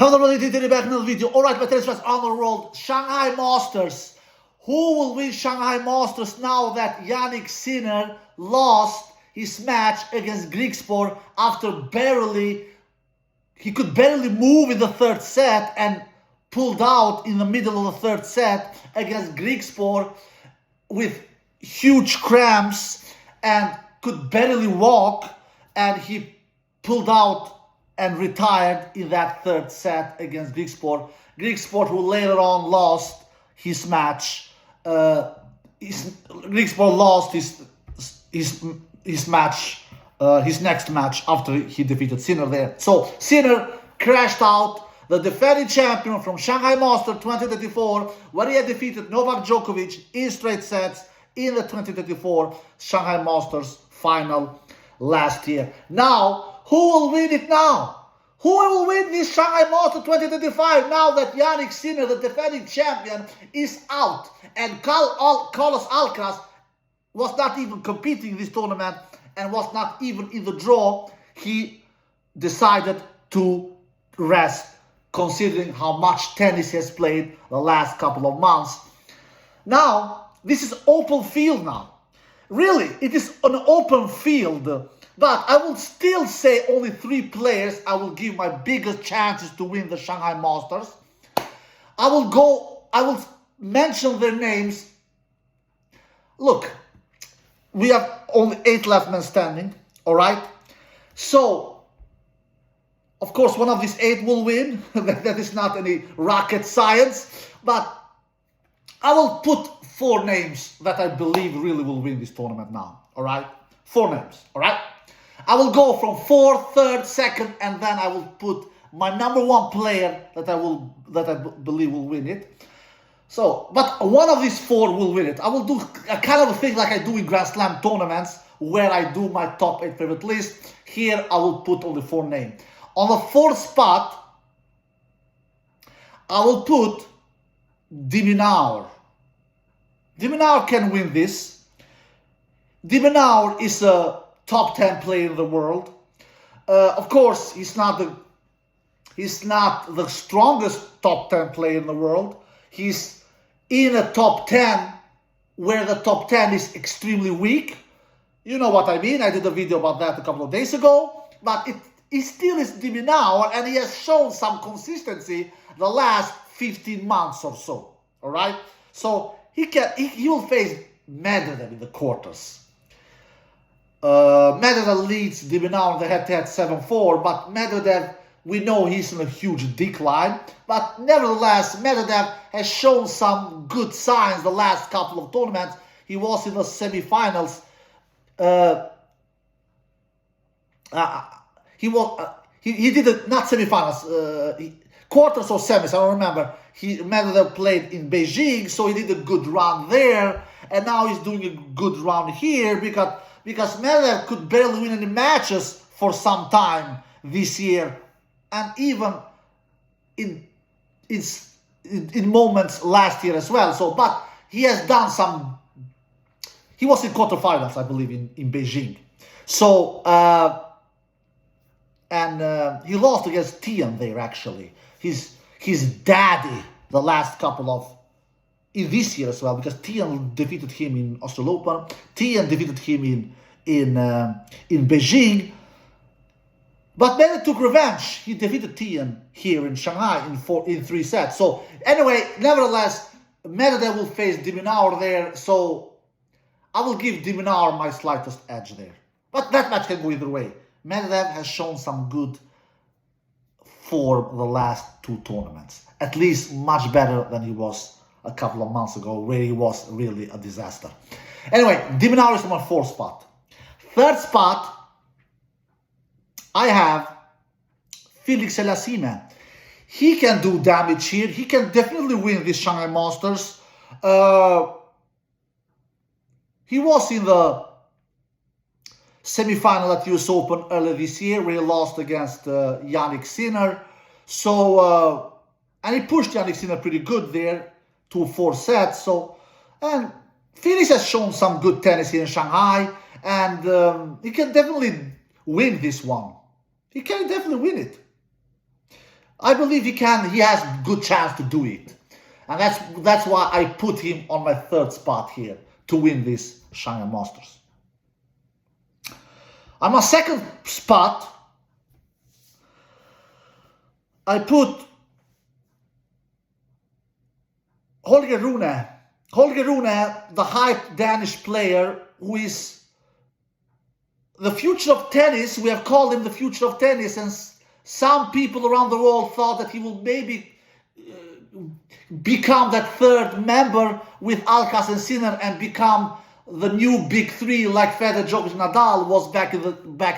Hello everybody, back in another video. Alright, my tennis fans on the world, Shanghai Masters. Who will win Shanghai Masters now that Jannik Sinner lost his match against Grigspor after he could barely move in the third set and pulled out in the middle of the third set against Grigspor with huge cramps and could barely walk, and he pulled out and retired in that third set against Grigspor. Grigspor, who later on lost his match. Grigspor lost his match, his next match after he defeated Sinner there. So Sinner crashed out, the defending champion from Shanghai Masters 2024, where he had defeated Novak Djokovic in straight sets in the 2024 Shanghai Masters final last year. Now, who will win it now? Who will win this Shanghai Masters 2025 now that Jannik Sinner, the defending champion, is out and Carlos Alcaraz was not even competing in this tournament and was not even in the draw? He decided to rest, considering how much tennis he has played the last couple of months. Now, this is open field now. Really, it is an open field. But I will still say only 3 players I will give my biggest chances to win the Shanghai Masters. I will mention their names. Look, we have only 8 left men standing, all right? So, of course, one of these 8 will win. That is not any rocket science. But I will put 4 names that I believe really will win this tournament now, all right? 4 names, all right? I will go from 4th, 3rd, 2nd, and then I will put my number 1 player that I believe will win it. So, but one of these 4 will win it. I will do a kind of a thing like I do in Grand Slam tournaments, where I do my top 8 favorite list. Here I will put only 4 names. On the 4th spot, I will put de Minaur. De Minaur can win this. De Minaur is a top 10 player in the world. Of course, he's not the strongest top 10 player in the world. He's in a top 10 where the top 10 is extremely weak. You know what I mean. I did a video about that a couple of days ago. But it still is de Minaur, and he has shown some consistency the last 15 months or so. All right. So he will face Medvedev in the quarters. Medvedev leads de Minaur in the head-to-head 7-4, but Medvedev, we know he's in a huge decline. But nevertheless, Medvedev has shown some good signs the last couple of tournaments. He was in the semi-finals. He did it, not semi-finals, quarters or semis, I don't remember. Medvedev played in Beijing, so he did a good run there, and now he's doing a good run here because Medvedev could barely win any matches for some time this year, and even in moments last year as well. So, but he has done some. He was in quarterfinals, I believe, in Beijing. So, he lost against Tian there actually. His daddy the last couple of. In this year as well, because Tian defeated him in Australian Open. Tian defeated him in Beijing. But Medvedev took revenge. He defeated Tian here in Shanghai in 3 sets. So anyway, nevertheless, Medvedev will face de Minaur there. So I will give de Minaur my slightest edge there. But that match can go either way. Medvedev has shown some good for the last 2 tournaments. At least much better than he was a couple of months ago, where he was really a disaster. Anyway, de Minaur is on my 4th spot. 3rd spot, I have Felix Auger-Aliassime. He can do damage here. He can definitely win this Shanghai Masters. He was in the semi-final at US Open earlier this year, where he lost against Jannik Sinner. So, and he pushed Jannik Sinner pretty good there. 2-4 sets. So, and Felix has shown some good tennis here in Shanghai, and he can definitely win this one. He can definitely win it. I believe he can. He has good chance to do it, and that's why I put him on my third spot here to win this Shanghai Masters. On my second spot, I put Holger Rune. Holger Rune, the hype Danish player who is the future of tennis. We have called him the future of tennis, and some people around the world thought that he will maybe become that third member with Alcaraz and Sinner and become the new big three like Federer, Djokovic, Nadal was back in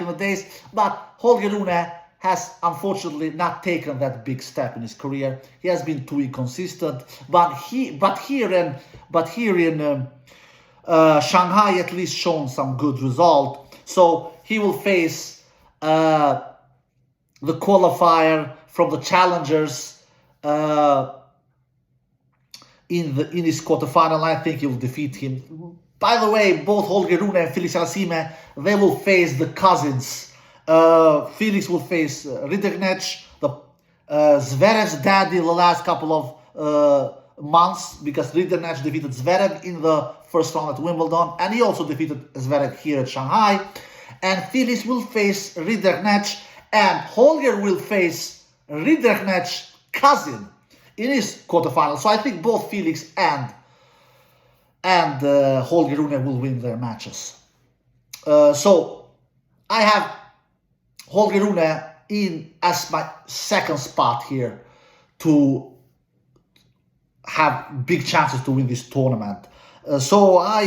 the days. But Holger Rune has unfortunately not taken that big step in his career. He has been too inconsistent. But here in Shanghai at least shown some good result. So he will face the qualifier from the challengers in his quarterfinal. I think he will defeat him. By the way, both Holger Rune and Felix Racime, they will face the cousins. Felix will face Ridderknecht, the Zverev's daddy, the last couple of months, because Ridderknecht defeated Zverev in the first round at Wimbledon, and he also defeated Zverev here at Shanghai. And Felix will face Ridderknecht, and Holger will face Ridderknecht's cousin in his quarterfinal. So I think both Felix and Holger Rune will win their matches. So I have Holger Rune in as my second spot here to have big chances to win this tournament. So I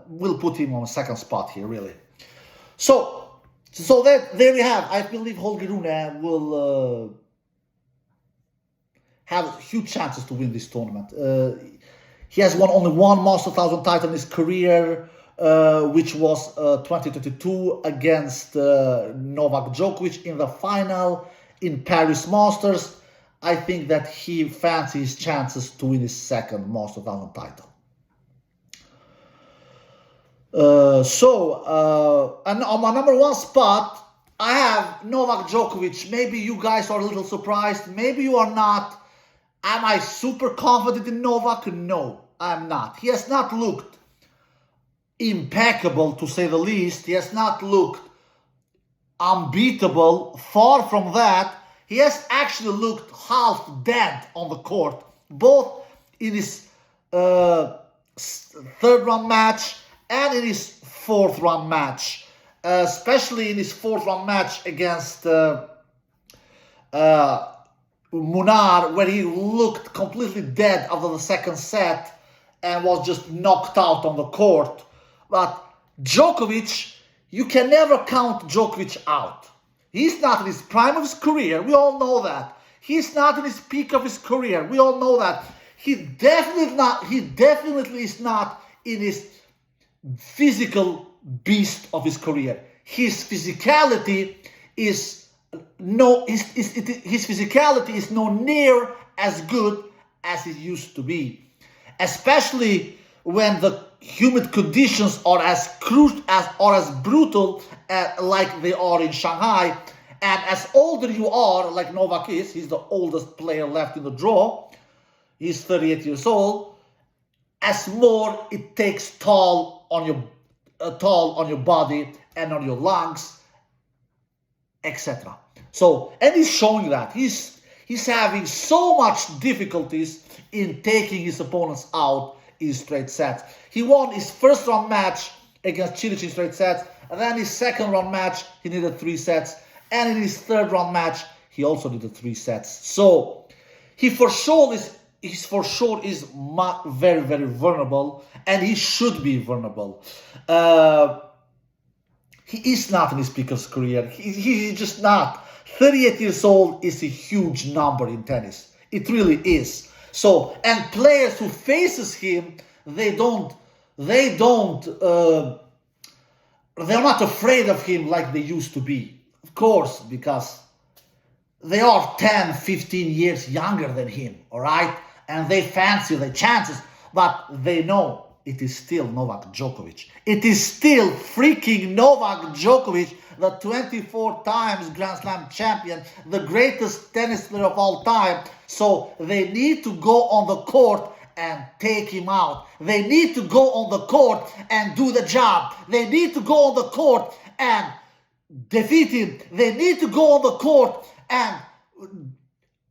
will put him on a second spot here, really. So there you have. I believe Holger Rune will have huge chances to win this tournament. He has won only one Master 1000 title in his career, which was 2022 against Novak Djokovic in the final in Paris Masters. I think that he fancies his chances to win his second Master 1000 title. And on my number one spot, I have Novak Djokovic. Maybe you guys are a little surprised. Maybe you are not. Am I super confident in Novak? No, I'm not. He has not looked impeccable, to say the least. He has not looked unbeatable. Far from that. He has actually looked half dead on the court, both in his third round match and in his fourth round match. Especially in his fourth round match against Munar, where he looked completely dead after the second set and was just knocked out on the court. But Djokovic, you can never count Djokovic out. He's not in his prime of his career. We all know that. He's not in his peak of his career. We all know that. He definitely is not in his physical beast of his career. His physicality is no near as good as it used to be, especially when the humid conditions are as brutal like they are in Shanghai. And as older you are, like Novak is, he's the oldest player left in the draw. He's 38 years old. As more it takes toll on your body and on your lungs, etc. So, and he's showing that he's having so much difficulties in taking his opponents out in straight sets. He won his first round match against Cilic in straight sets, and then his second round match he needed 3 sets, and in his third round match he also needed 3 sets. So he for sure is very, very vulnerable, and he should be vulnerable. He is not in his peak of his career. He's just not. 38 years old is a huge number in tennis. It really is. So, and players who faces him, they're not afraid of him like they used to be. Of course, because they are 10, 15 years younger than him, all right? And they fancy their chances, but they know it is still Novak Djokovic. It is still freaking Novak Djokovic, the 24 times Grand Slam champion, the greatest tennis player of all time. So they need to go on the court and take him out. They need to go on the court and do the job. They need to go on the court and defeat him. They need to go on the court and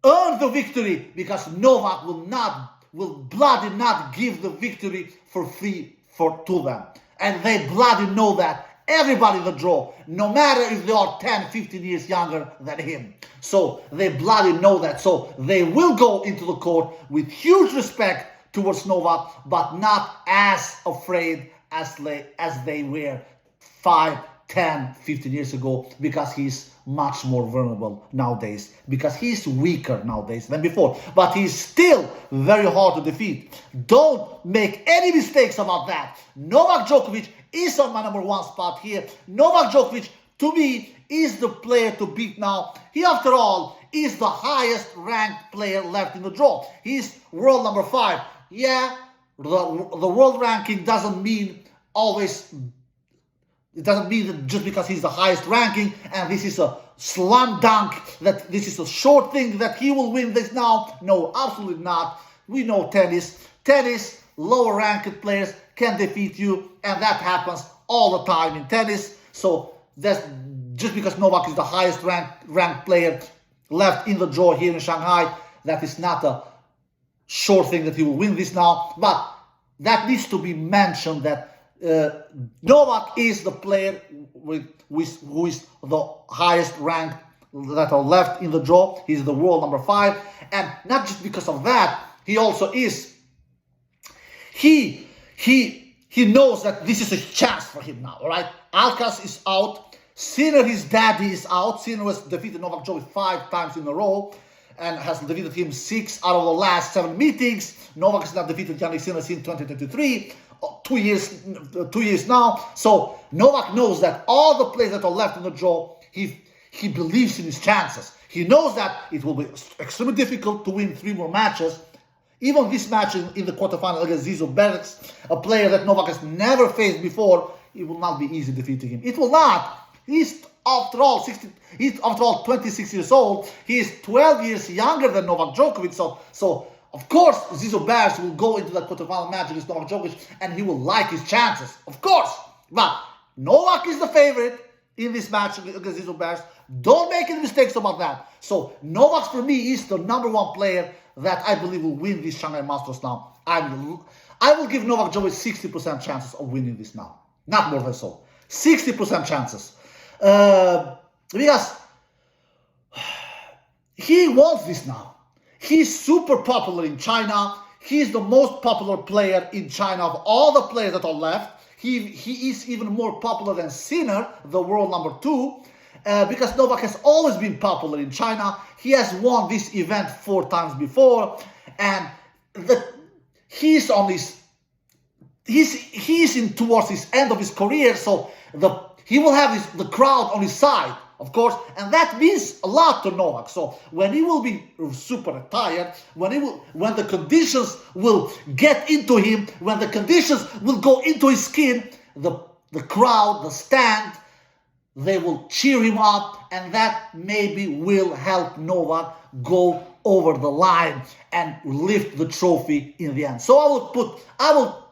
earn the victory, because Novak will bloody not give the victory for free to them. And they bloody know that. Everybody in the draw, no matter if they are 10, 15 years younger than him. So they bloody know that. So they will go into the court with huge respect towards Novak, but not as afraid as they were 5, 10, 15 years ago, because he's much more vulnerable nowadays, because he's weaker nowadays than before, but he's still very hard to defeat. Don't make any mistakes about that. Novak Djokovic is on my number 1 spot here. Novak Djokovic, to me, is the player to beat now. He, after all, is the highest ranked player left in the draw. He's world number 5. Yeah, the world ranking doesn't mean always. It doesn't mean that just because he's the highest ranking and this is a slam dunk, that this is a short thing, that he will win this now. No, absolutely not. We know tennis. Tennis, lower ranked players can defeat you, and that happens all the time in tennis. So that's just because Novak is the highest ranked player left in the draw here in Shanghai, that is not a sure thing that he will win this now. But that needs to be mentioned, that Novak is the player who is the highest ranked that are left in the draw. He's the world number 5, and not just because of that, he also is. He knows that this is a chance for him now. All right, Alcaraz is out. Sinner, his daddy, is out. Sinner has defeated Novak Djokovic 5 times in a row and has defeated him 6 out of the last 7 meetings. Novak has not defeated Jannik Sinner since 2023. 2 years now. So Novak knows that all the players that are left in the draw, he believes in his chances. He knows that it will be extremely difficult to win 3 more matches. Even this match in the quarterfinal against Zizo Bergs, a player that Novak has never faced before, it will not be easy defeating him. It will not. He's after all 26 years old. He is 12 years younger than Novak Djokovic. So of course, Zizo Bergs will go into that quarterfinal match against Novak Djokovic and he will like his chances, of course. But Novak is the favorite in this match against Zizo Bergs. Don't make any mistakes about that. So Novak, for me, is the number 1 player that I believe will win this Shanghai Masters now. I will give Novak Djokovic 60% chances of winning this now. Not more than so. 60% chances. Because he wants this now. He's super popular in China. He's the most popular player in China of all the players that are left. He is even more popular than Sinner, the world number 2, because Novak has always been popular in China. He has won this event 4 times before, and he's in towards his end of his career, so he will have the crowd on his side, of course, and that means a lot to Novak. So when he will be super tired, when the conditions will get into him, when the conditions will go into his skin, the crowd, the stand, they will cheer him up, and that maybe will help Novak go over the line and lift the trophy in the end. So I will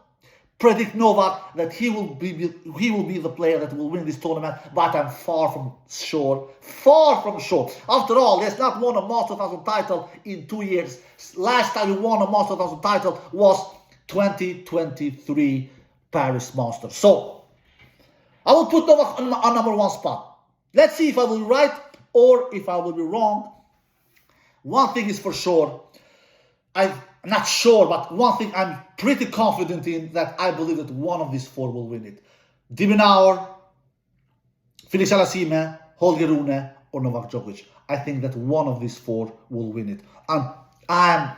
predict Novak that he will be the player that will win this tournament, but I'm far from sure. Far from sure. After all, he has not won a Masters 1000 title in 2 years. Last time he won a Masters 1000 title was 2023 Paris Masters. So I will put Novak on number 1 spot. Let's see if I will be right or if I will be wrong. One thing is for sure. I'm not sure, but one thing I'm pretty confident in, that I believe that one of these 4 will win it. De Minaur, Felix Auger-Aliassime, Holger Rune, or Novak Djokovic. I think that one of these 4 will win it. I'm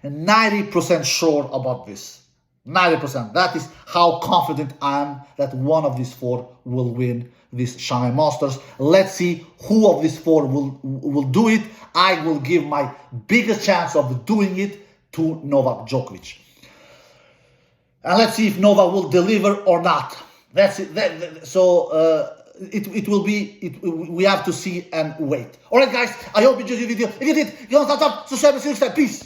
90% sure about this. 90%. That is how confident I am that one of these 4 will win this Shanghai Masters. Let's see who of these 4 will do it. I will give my biggest chance of doing it to Novak Djokovic. And let's see if Nova will deliver or not. That's it. It will be. We have to see and wait. All right, guys. I hope you enjoyed the video. If you did, give us a thumbs up, subscribe, and see you next time. Peace.